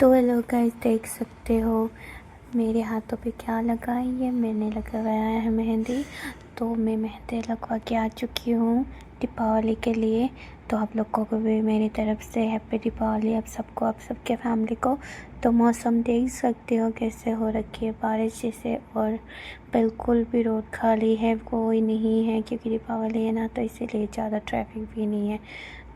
तो hello guys, देख सकते हो मेरे हाथों पे क्या लगा है। मैंने लगवाया है मेहंदी। तो मैं मेहंदी लगवा के आ चुकी हूँ दीपावली के लिए। तो आप लोगों को भी मेरी तरफ से हैप्पी दीपावली, आप सबको, आप सबके फैमिली को। तो मौसम देख सकते हो कैसे हो रखी है, बारिश जैसे, और बिल्कुल भी रोड खाली है, कोई नहीं है क्योंकि दीपावली है ना, तो इसीलिए ज़्यादा ट्रैफिक भी नहीं है।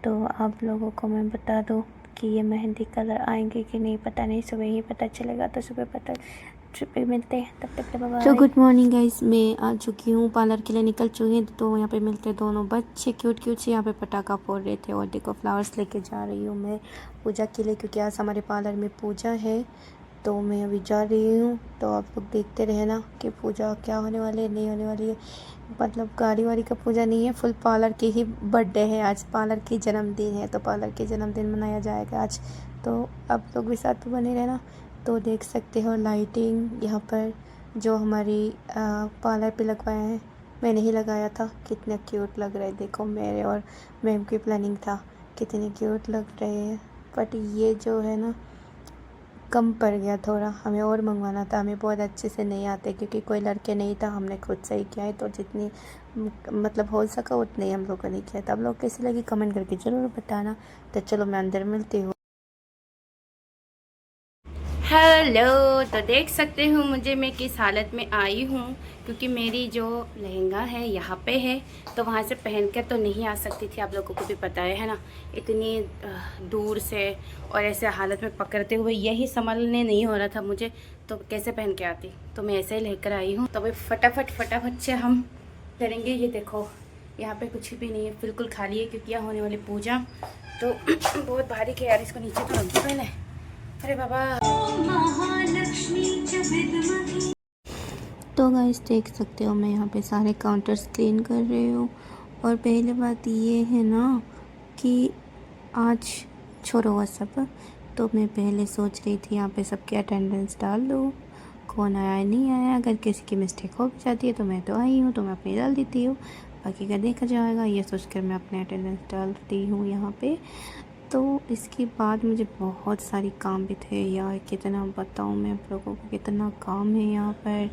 तो आप लोगों को मैं बता दूं कि ये मेहंदी कलर आएंगे कि नहीं पता नहीं, सुबह ही पता चलेगा। तो सुबह पता सुबह मिलते हैं, तब तक के लिए बाय। तो गुड मॉर्निंग गाइस, मैं आ चुकी हूँ, पार्लर के लिए निकल चुकी हूँ। तो यहाँ पे मिलते दोनों बच्चे क्यूट क्यूट से यहाँ पे पटाखा फोड़ रहे थे। और देखो फ्लावर्स लेके जा रही हूँ मैं पूजा के लिए, क्योंकि आज हमारे पार्लर में पूजा है। तो मैं अभी जा रही हूँ, तो आप लोग देखते रहना कि पूजा क्या होने वाली है, नहीं होने वाली है। मतलब गाड़ी वाड़ी का पूजा नहीं है, फुल पार्लर की ही बर्थडे है आज, पार्लर की जन्मदिन है। तो पार्लर के जन्मदिन मनाया जाएगा आज। तो आप लोग भी साथ में बने रहना। तो देख सकते हो लाइटिंग यहाँ पर जो हमारी पार्लर पे लगवाया है, मैंने ही लगाया था। कितने क्यूट लग रहे हैं, देखो मेरे और मैम की प्लानिंग था, कितने क्यूट लग रहे हैं। बट ये जो है ना कम पड़ गया थोड़ा, हमें और मंगवाना था। हमें बहुत अच्छे से नहीं आते क्योंकि कोई लड़के नहीं था, हमने खुद से ही किया है। तो जितनी मतलब हो सका उतने ही हम लोगों ने किया था। आप लोग कैसी लगी कमेंट करके ज़रूर बताना। तो चलो मैं अंदर मिलती हूँ। हेलो, तो देख सकते हो मुझे मैं किस हालत में आई हूँ, क्योंकि मेरी जो लहंगा है यहाँ पे है। तो वहाँ से पहन कर तो नहीं आ सकती थी, आप लोगों को भी पता है ना, इतनी दूर से और ऐसे हालत में पकड़ते हुए यही संभलने नहीं हो रहा था मुझे। तो कैसे पहन के आती, तो मैं ऐसे ही लेकर आई हूँ। तो भाई फटाफट से हम करेंगे। ये देखो यहाँ पे कुछ भी नहीं है, बिल्कुल खाली है, क्योंकि यहाँ होने वाली पूजा तो बहुत भारी है यार। इसको नीचे तो रख दो पहले। अरे बाबा। तो गाइस देख सकते हो मैं यहाँ पे सारे काउंटर्स क्लीन कर रही हूँ। और पहली बात ये है ना कि आज छोड़ो वो सब। तो मैं पहले सोच रही थी यहाँ पे सबकी अटेंडेंस डाल दूँ, कौन आया नहीं आया। अगर किसी की मिस्टेक हो भी जाती है तो मैं तो आई हूँ, तो मैं अपनी डाल देती हूँ, बाकी का देखा जाएगा। ये सोचकर मैं अपने अटेंडेंस डालती हूँ यहाँ पे। तो इसके बाद मुझे बहुत सारी काम भी थे यार, कितना बताऊँ मैं आप लोगों को, कितना काम है यहाँ पर।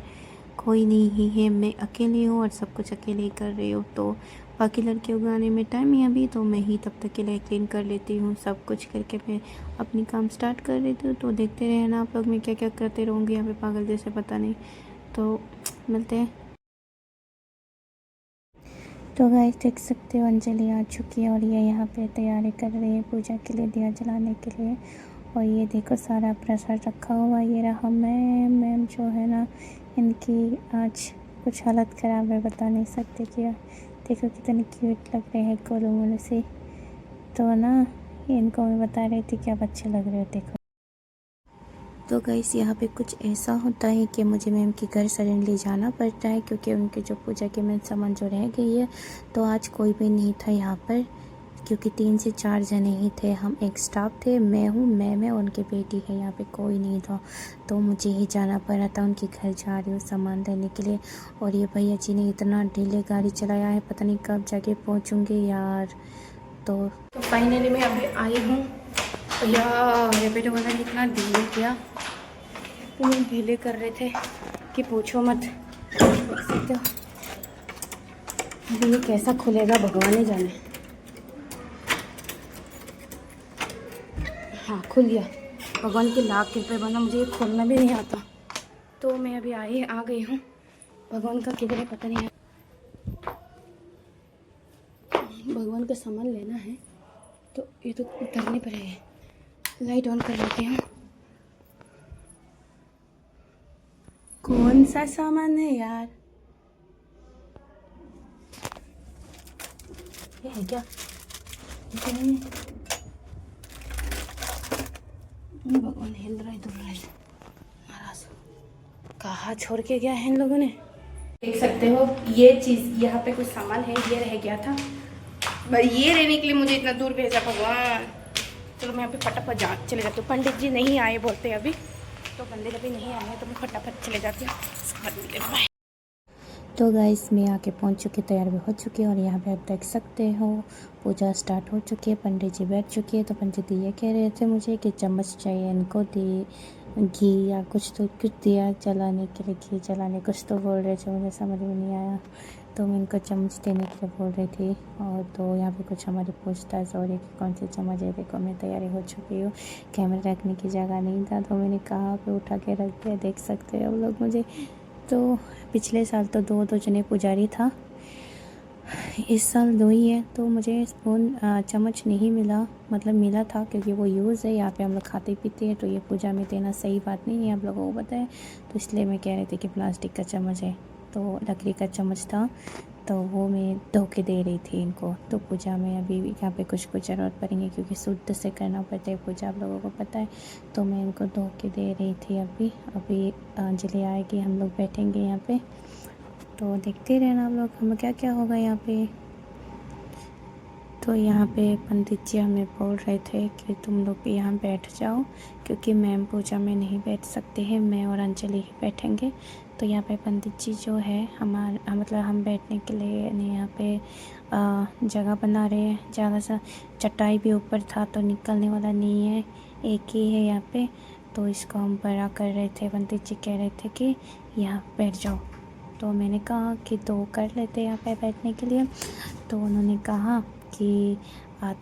कोई नहीं है, मैं अकेली हूँ और सब कुछ अकेले ही कर रही हूँ। तो बाकी लड़कियों को आने में टाइम है अभी, तो मैं ही तब तक के लिए क्लीन कर लेती हूँ। सब कुछ करके मैं अपनी काम स्टार्ट कर लेती हूँ। तो देखते रहना आप लोग, मैं क्या क्या करते रहूँगी यहाँ पे पागल जैसे, पता नहीं। तो मिलते हैं। तो गाइस देख सकते हो अंजलि आ चुकी है और ये यहाँ पे तैयारी कर रही है पूजा के लिए, दिया जलाने के लिए। और ये देखो सारा प्रसाद रखा हुआ। ये रहा मैम जो है ना, इनकी आज कुछ हालत ख़राब है, बता नहीं सकते क्या। देखो कितने क्यूट लग रहे हैं गोलू मोलू से। तो ना इनको मैं बता रही थी कि आप अच्छे लग रहे हो, देखो। तो गाइस यहाँ पे कुछ ऐसा होता है कि मुझे मैम के घर सडनली जाना पड़ता है, क्योंकि उनके जो पूजा के मेन सामान जो रह गई है। तो आज कोई भी नहीं था यहाँ पर, क्योंकि 3 से 4 जने ही थे। हम एक स्टाफ थे, मैं हूँ, मैम है और उनकी बेटी है, यहाँ पे कोई नहीं था। तो मुझे ही जाना पड़ा था, उनके घर जा रही हूँ सामान देने के लिए। और ये भैया जी ने इतना डिले गाड़ी चलाया है, पता नहीं कब जाके पहुँचूँगी यार। तो फाइनली मैं अभी आई हूँ। यार ये बेटे वाला इतना डिले किया, इतने ढीले कर रहे थे कि पूछो मत। देख सकते हो अभी ये कैसा खुलेगा, भगवान ही जाने। हाँ खुल गया, भगवान की लाख कृपा बना, मुझे ये खोलना भी नहीं आता। तो मैं अभी आ गई हूँ, भगवान का किधर है पता नहीं है। भगवान का सामान लेना है, तो ये तो उतरने पड़ेगा। लाइट ऑन कर लेते हैं। कौन सा सामान है यार, ये है क्या? भगवान हिल रहा है, दुल रहा है महाराज, कहाँ छोड़ के गया है इन लोगों ने। देख सकते हो ये चीज़, यहाँ पे कुछ सामान है, ये रह गया था। ये रहने के लिए मुझे इतना दूर भेजा भगवान। चलो मैं यहाँ पे फटाफट चले जाती हूँ। पंडित जी नहीं आए बोलते अभी, तो पंडित अभी नहीं आए हैं, तो मैं फटाफट चले जाती हूँ। तो गाइस मैं आके पहुंच चुकी, तैयार भी हो चुकी है और यहाँ पे आप देख सकते हो पूजा स्टार्ट हो चुकी है। पंडित जी बैठ चुके हैं। तो पंडित जी ये कह रहे थे मुझे कि चम्मच चाहिए इनको, दी घी या कुछ दिया जलाने के लिए, घी जलाने कुछ तो बोल रहे थे, मुझे समझ में नहीं आया। तो मैं इनको चम्मच देने के लिए बोल रही थी। और तो यहाँ पे कुछ हमारी पूछताछ हो रही कि कौन सी चम्मच है। देखो मैं तैयारी हो चुकी हूँ, कैमरा रखने की जगह नहीं था तो मैंने कहाँ पे उठा के रख दिया, देख सकते हो आप लोग मुझे। तो पिछले साल तो दो जने पुजारी था, इस साल 2 ही है। तो मुझे स्पून चम्मच नहीं मिला, मतलब मिला था क्योंकि वो यूज़ है, यहाँ पे हम लोग खाते पीते हैं तो ये पूजा में देना सही बात नहीं है, आप लोगों को पता है। तो इसलिए मैं कह रही थी कि प्लास्टिक का चम्मच है, तो लकड़ी का चम्मच था तो वो मैं धो के दे रही थी इनको। तो पूजा में अभी यहाँ पे कुछ ज़रूरत पड़ेंगे क्योंकि शुद्ध से करना पड़ता है पूजा, आप लोगों को पता है। तो मैं इनको धो के दे रही थी। अभी अंजलि आएगी, हम लोग बैठेंगे यहाँ पे, तो देखते रहना आप लोग हम क्या क्या होगा यहाँ पे। तो यहाँ पे पंडित जी हमें बोल रहे थे कि तुम लोग भी यहाँ बैठ जाओ क्योंकि मैम पूजा में नहीं बैठ सकते हैं, मैं और अंजलि ही बैठेंगे। तो यहाँ पे पंडित जी जो है मतलब हम बैठने के लिए यहाँ पे जगह बना रहे हैं। ज़्यादा सा चटाई भी ऊपर था तो निकलने वाला नहीं है, एक ही है यहाँ पे। तो इसको हम बड़ा कर रहे थे, पंडित जी कह रहे थे कि यहाँ बैठ जाओ। तो मैंने कहा कि 2 कर लेते यहाँ पे बैठने के लिए। तो उन्होंने कहा कि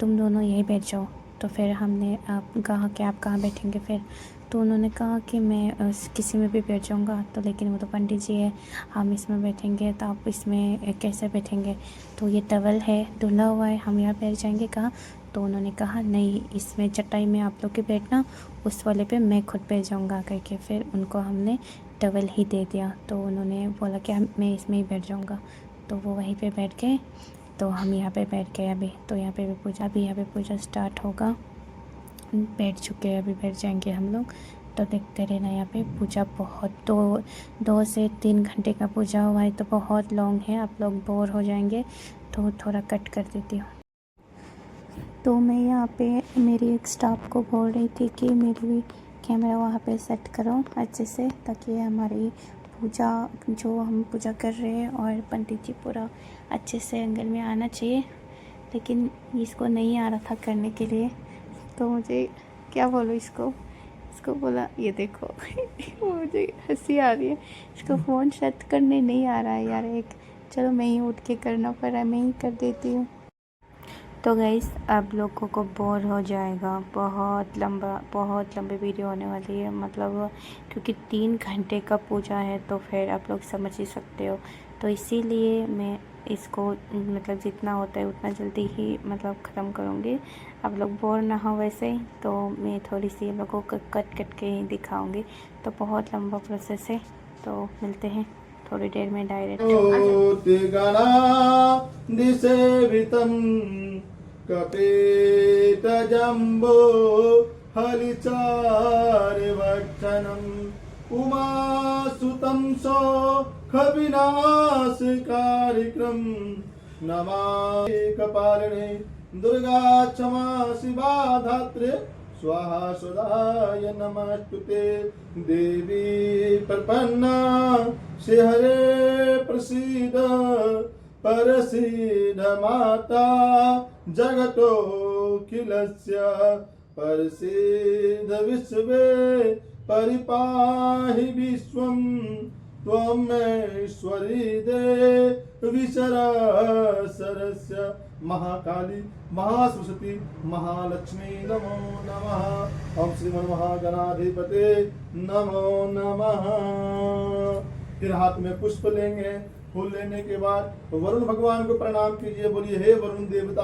तुम दोनों यहीं बैठ जाओ। तो फिर हमने कहा कि आप कहाँ बैठेंगे फिर। तो उन्होंने कहा कि मैं किसी में भी बैठ जाऊँगा। तो लेकिन वो तो पंडित जी है, हम इसमें बैठेंगे तो आप इसमें कैसे बैठेंगे। तो ये टवल है धुला हुआ है, हम यहाँ बैठ जाएंगे कहाँ। तो उन्होंने कहा नहीं, इसमें चटाई में आप लोग के बैठना, उस वाले पे मैं खुद बैठ जाऊँगा करके फिर उनको हमने टवल ही दे दिया। तो उन्होंने बोला कि मैं इसमें ही बैठ जाऊँगा। तो वो वहीं पे बैठ गए, तो हम यहाँ पे बैठ गए अभी। तो यहाँ पे भी यहाँ पे पूजा स्टार्ट होगा, बैठ चुके हैं, अभी बैठ जाएंगे हम लोग। तो देखते रहना यहाँ पे पूजा बहुत 2 से 3 घंटे का पूजा हुआ है, तो बहुत लॉन्ग है, आप लोग बोर हो जाएंगे तो थोड़ा कट कर देती हूँ। तो मैं यहाँ पे मेरी एक स्टाफ को बोल रही थी कि मेरी भी कैमरा वहाँ पे सेट करो अच्छे से, ताकि हमारी पूजा जो हम पूजा कर रहे हैं और पंडित जी पूरा अच्छे से एंगल में आना चाहिए, लेकिन इसको नहीं आ रहा था करने के लिए। तो मुझे क्या बोलूँ इसको बोला ये देखो मुझे हंसी आ रही है, इसको फ़ोन सेट करने नहीं आ रहा है यार। चलो मैं ही उठ के करना पड़ रहा है, मैं ही कर देती हूँ। तो गाइस आप लोगों को बोर हो जाएगा, बहुत लंबी वीडियो होने वाली है, मतलब क्योंकि 3 घंटे का पूजा है तो फिर आप लोग समझ ही सकते हो। तो इसीलिए मैं इसको मतलब जितना होता है उतना जल्दी ही मतलब ख़त्म करूँगी, आप लोग बोर ना हो वैसे। तो मैं थोड़ी सी लोगों को कट के ही दिखाऊँगी, तो बहुत लंबा प्रोसेस है। तो मिलते हैं थोड़ी देर में डायरेक्ट। कपेतजम्बो हलिचार्यवक्षणम् उमासुतं सौखविनाशकारिक्रम् नमामि कपालिने दुर्गा क्षमा शिवा धात्रे स्वाहा स्वदाय नमस्तुते। देवी प्रपन्ना श्रीहरे प्रसीद परसीद माता जगतोऽखिलस्य परसीद विश्वे परिपाहि विश्वं त्वमेश्वरी देवी सरस्य महाकाली महासरस्वती महालक्ष्मी नमो नमः। ओम श्रीमन्महागणाधिपते नमो नमः। फिर हाथ में पुष्प लेंगे, फूल लेने के बाद वरुण भगवान को प्रणाम कीजिए, बोलिए हे वरुण देवता,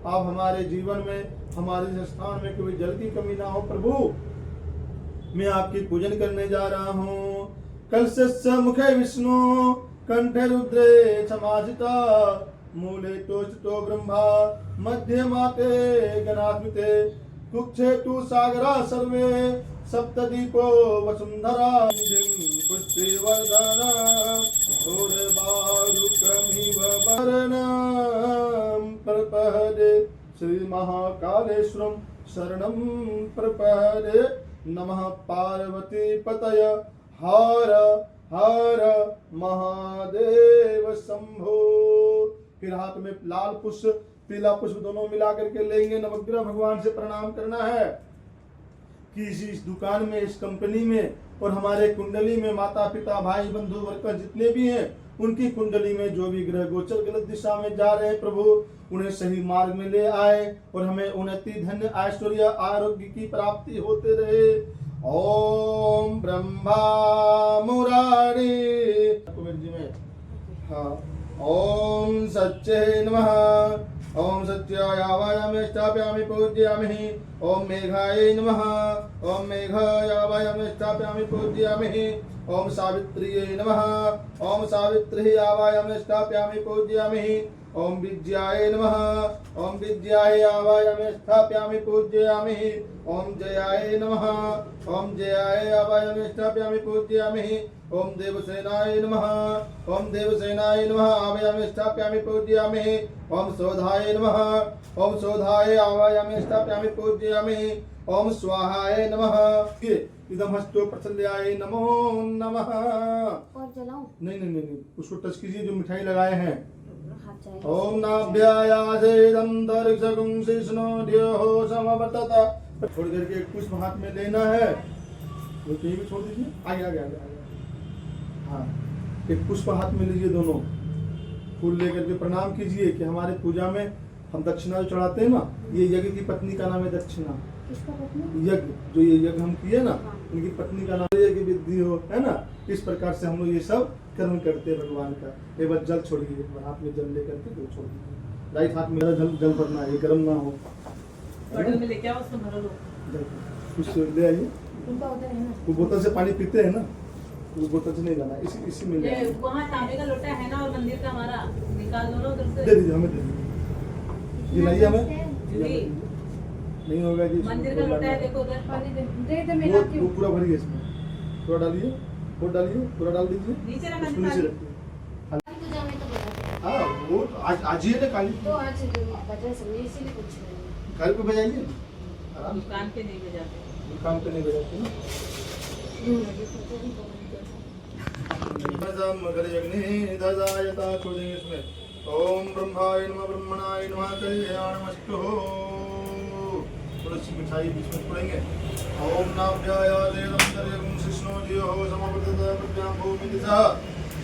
आप हमारे जीवन में हमारे स्थान में कोई जल की कमी ना हो प्रभु, मैं आपकी पूजन करने जा रहा हूँ। कलशस्य मुखे विष्णु कंठे रुद्रे समाजिता मूले तो ब्रह्मा मध्य माते गणात्मिते कुक्षे तु सागरा सर्वे सप्तदीपो वसुंधरा पुष्टि वर्धना उर्वारुकमिव वरणं प्रपदे श्री महाकालेश्वरं शरणं प्रपदे। नमः पार्वती पतय हर हर महादेव शंभो। फिर हाथ में लाल पुष्प पीला पुष्प दोनों मिला करके लेंगे। नवग्रह भगवान से प्रणाम करना है कि इस दुकान में, इस कंपनी में और हमारे कुंडली में माता पिता भाई बंधु वर्ग जितने भी हैं उनकी कुंडली में जो भी ग्रह गोचर गलत दिशा में जा रहे हैं प्रभु उन्हें सही मार्ग में ले आए और हमें उन्नति धन्य ऐश्वर्य आरोग्य की प्राप्ति होते रहे। ओम ब्रह्मा मुरारी कुमार जी में हाँ ओम सच्चे नमः। ओम सत्याय आवायामि स्थापयामि पूजयामि। ओम मेघाय नमः। ओम मेघाय आवायामि स्थापयामि पूजयामि। ओम सावित्र्यै नमः। ओम सावित्री आवायामि स्थापयामि पूजयामि। ओम विद्याय नमः। ओम विद्याय आवायामि स्थापयामि पूजयामि। ओम जयाय नमः। ओम जयाय आवायामि स्थापयामि पूजयामि। ओम देवसेनाय नमः। ओम देवसेनाय नमः आवायामि स्थापयामि पूजयामि। ओम शोधाय नमः। ओम शोधाय आवायामि स्थापयामि पूजयामि। ओम स्वाहाय नमः। इदम हस्तो प्रचल्याय नमो नमः। और जलाऊं? नहीं, उसको टच कीजिए जो मिठाई लगाए हैं। हाथ जाएगा। ओम नाभ्यायासेदं दर्शकुं शिष्णो ध्योः समवर्तता। छोड़ करके एक पुष्प हाथ में लेना है, वो कहीं भी छोड़ दीजिए। आगे हाँ, एक पुष्प हाथ में लीजिए, दोनों फूल लेकर के प्रणाम कीजिए कि हमारे पूजा में हम दक्षिणा जो चढ़ाते हैं ना, ये यज्ञ की पत्नी का नाम है दक्षिणा। किसका पत्नी? यज्ञ जो ये यज्ञ हम किए ना, उनकी पत्नी का नाम यज्ञ विधि हो, है ना। इस प्रकार से हम लोग ये सब कर्म करते हैं भगवान का। एक बार जल छोड़िए, हाथ में जल लेकर के जल छोड़ दीजिए। राइट हाथ में जल भरना है, ये गर्म ना हो। बॉटल में लेके आओ, उसको भरो लो। कुछ ले आइए। उनका उधर है ना। वो बोतल से पानी पीते हैं ना, वो बोतल से नहीं लाना, इसी में ले ये आइए। वहाँ तांबे का लोटा है ना, और मंदिर का हमारा निकाल दो ना उधर से। दे दीजिए, हमें दे दीजिए। ये लाइए हमें। जी, नहीं होगा जी, मंदिर का लोटा है, देखो उधर। पानी दे मैं लाती वो हूँ। पूरा भरिए इसमें, पूरा डालिए, वो डालिए, पूरा डाल दीजिए। नीचे रखा उसको नीचे रखिए। पूजा में तो बताते हैं। हाँ, वो आज ही है ना काली, तो आज बजा समझे इसीलिए पूछ रहे हैं। घर पे बजाइए आराम से। दुकान पे नहीं बजाते। दुकान पे नहीं बजाते ना। छोड़ेंगे इसमें। ओम ब्रह्माय नमः ब्रह्मणाय नमः कल्याणमस्तु। थोड़ी सी मिठाई बीच में छोड़ेंगे। ओम नाभ्यायासेदं दर्शकुं शिष्णो ध्योः समवर्तता प्रज्ञां भूमि दिशा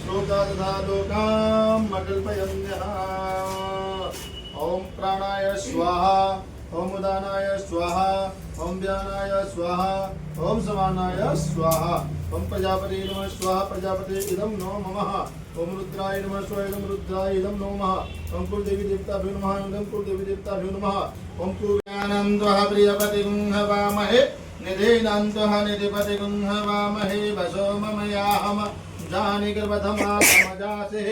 श्लोका तथा लोकाम् अकल्पयन्यः। ओम प्राणाय स्वाहा। ओम उदानाय स्वाहा। ओम व्यानाय स्वाहा। ओम समानाय स्वाहा। ओम प्रजापते नमः स्वाहा प्रजापते इदं नो ममः। ओम रुद्राय नमः स्वाहा इदं रुद्राय इदं नो नमः। ओम कुलदेवी देवताभ्यो नमः इदं कुलदेवी देवताभ्यो नमः। ओम कुर्यानन्दः प्रियपतिं हवामहे निधेनान्तः निधिपतिं हवामहे वसो मम याहम जानि गर्भधमा समजासे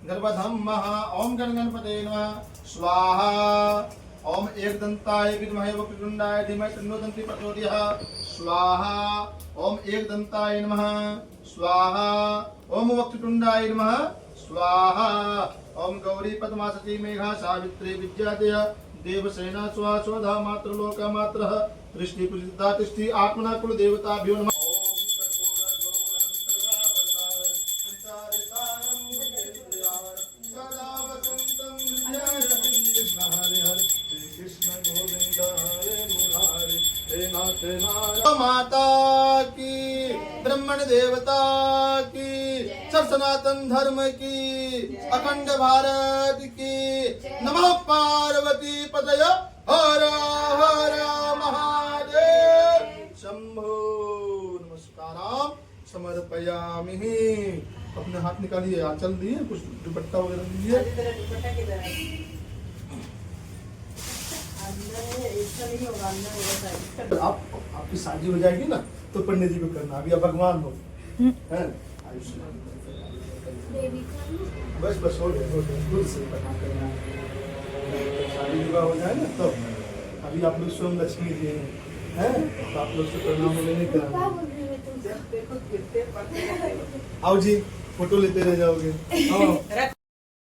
गर्भधम महा। ओम गणपते नमः स्वाहा। ओम एकदंताय विद्महे वक्रतुंडाय धीमहि तन्नो दन्ति प्रचोदयात् स्वाहा। ओम एकदंताय नमः स्वाहा। ओम वक्रतुंडाय नमः स्वाहा। ओम गौरी पद्मासती मेघा सावित्री विद्यादय देवसेना स्वा स्वधा मातृलोक मात्रः दृष्टि पूजिता तिष्ठि आत्मना कुल देवताभ्यो नमः। माता की, ब्राह्मण देवता की, सब सनातन धर्म की, अखंड भारत की। नमः पार्वती पतय हर हर महादेव शंभो। नमस्काराम समर्पयामि। अपने हाथ निकालिए, आंचल दिए, कुछ दुपट्टा वगैरह दीजिए। दुपट्टा किधर है? आपकी शादी हो जाएगी ना तो पंडित जी को करना, अभी आप भगवान हो, हैं? बस हो गया खुद से प्रणाम करना। शादी विवाह हो जाए ना तो अभी आप लोग स्वयं लक्ष्मी जी हैं, तो आप लोग से प्रणाम नहीं कराना। आओ जी, फोटो लेते रह जाओगे। हाँ।